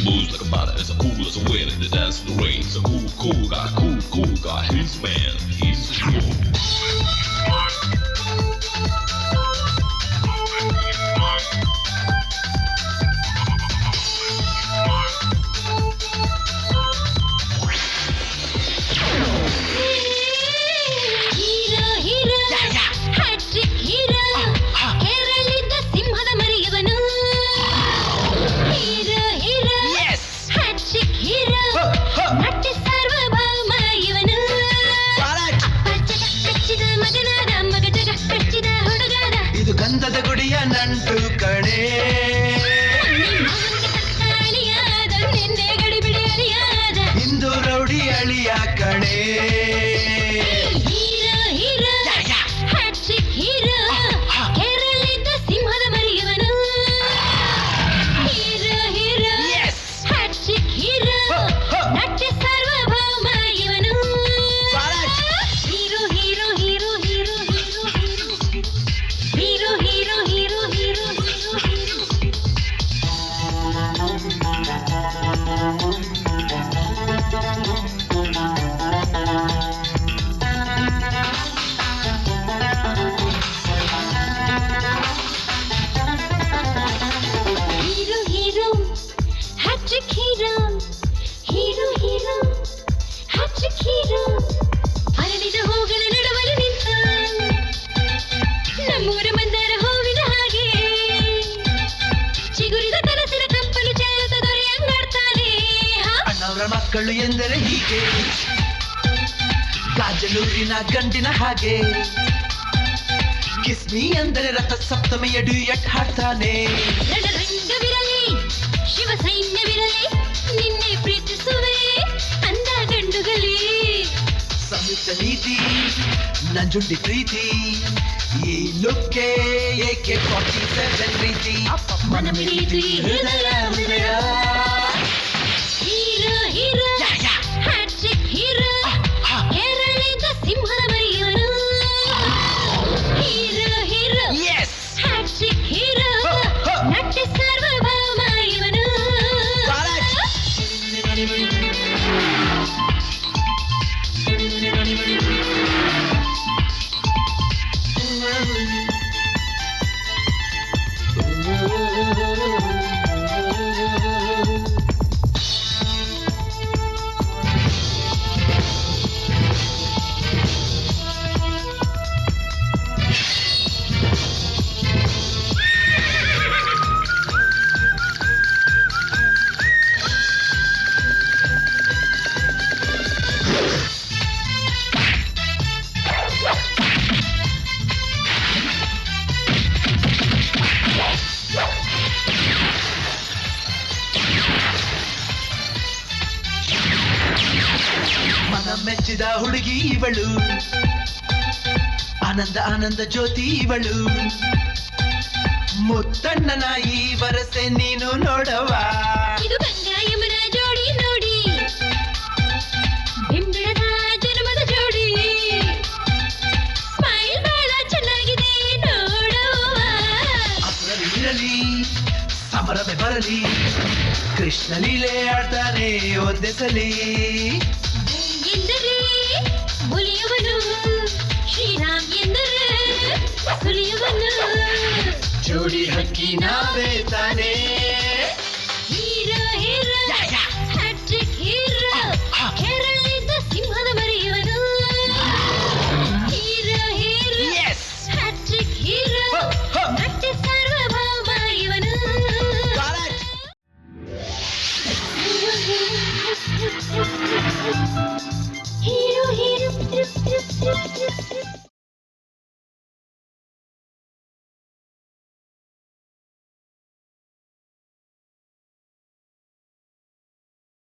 He moves like a body, as cool as a wind, and he dances in the rain. He's a cool guy, cool guy. He's the man, he's the hero. ಗಂಧದ ಗುಡಿಯ ನಂಟು ಕಣೆ ಇಂದು rowdy ಅಳಿಯ ಕಣೆ ಸಿಂಹದ ಮರಿಯವನು ನಟ್ಟ ಸಾರ್ವಭೌಮ ಇವನು hero hero hero hero hero hero hero hero hero hero hero hat trick hero hero hero hat trick hero ಅರಳಿದ ಹೂಗಳ ನಡುವಲು ನಿಂತ ನಮ್ಮೂರ ಮಂದಾರ ಹೂವಿನ ಹಾಗೆ ಚಿಗುರಿದ ಕನಸಿನ ಕಂಪಲು ಚೆಲ್ಲುತ್ತ ದೊರೆಯಂಗಾಡ್ತಾನೆ ಅಣ್ಣವರ ಮಕ್ಕಳು ಎಂದರೆ ಹೀಗೆ ಗಾಜಲೂರಿನ ಗಂಡಿನ ಹಾಗೆ ಕಿಸ್ಮಿ ಅಂದರೆ ರಥ ಸಪ್ತಮಿಯ ಡ್ಯೂಯಟ್ ಹಾಡ್ತಾನೆ ರಣರಂಗವಿರಲಿ ಶಿವ ಸೈನ್ಯವಿರಲಿ ನಿನ್ನೆ ಪ್ರೀತಿಸುವೆ ಅಂದ ಗಂಡುಗಳೇ ಸಂಯುಕ್ತ ನೀತಿ ನಂಜುಂಡಿ ಪ್ರೀತಿ ಈ ಲುಕ್ಕೆ ಏಕೆ 47 ರೀತಿ ಮನ ಮಿಡಿಯಿತು ಈ ಹೃದಯ ಹೃದಯ ಹೀರೋ ಹೀರೋ ಹ್ಯಾಟ್ರಿಕ್ ಹೀರೋ ಕೆರಳಿದ ಸಿಂಹದ ಮರಿಯವನು ಹೀರೋ ಹೀರೋ ಹ್ಯಾಟ್ರಿಕ್ ಹೀರೋ ನಟ್ಟ ಸಾರ್ವಭೌಮ ಇವನು ಮನ ಮೆಚ್ಚಿದ ಹುಡುಗಿ ಇವಳು ಆನಂದ ಆನಂದ ಜ್ಯೋತಿ ಇವಳು ಮುತ್ತಣ್ಣನ ಈ ವರಸೆ ನೀನು ನೋಡವ ಇದು ಗಂಗಾಯಮನ ಜೋಡಿ ನೋಡಿ ಬಿಂಬಿಳದ ಜನ್ಮದ ಜೋಡಿ ಸ್ಮೈಲ್ ಬಹಳ ಚೆನ್ನಾಗಿದೆ ನೋಡುವ ಅಸುರರಿರಲಿ ಸಮರವೇ ಬರಲಿ ಕೃಷ್ಣ ಲೀಲೆ ಆಡ್ತಾನೆ ಒಂದೇ ಸಲಿ ಎಂದರೆ ಮುಲಿಯುವನು ಶ್ರೀರಾಮ್ ಎಂದರೆ ಸುಲಿಯುವನು ಜೋಡಿ ಹಕ್ಕಿ ನಾವೇ ತಾನೇ ಹೀರೋ ಹೀರೋ ಹ್ಯಾಟ್ರಿಕ್ ಹೀರೋ ಕೆರಳಿದ ಸಿಂಹದ ಮರಿಯವನು ಹೀರೋ ಹೀರೋ ಹ್ಯಾಟ್ರಿಕ್ ಹೀರೋ ನಟ್ಟ ಸಾರ್ವಭೌಮ ಇವನು ಹೀರೋ ಹೀರೋ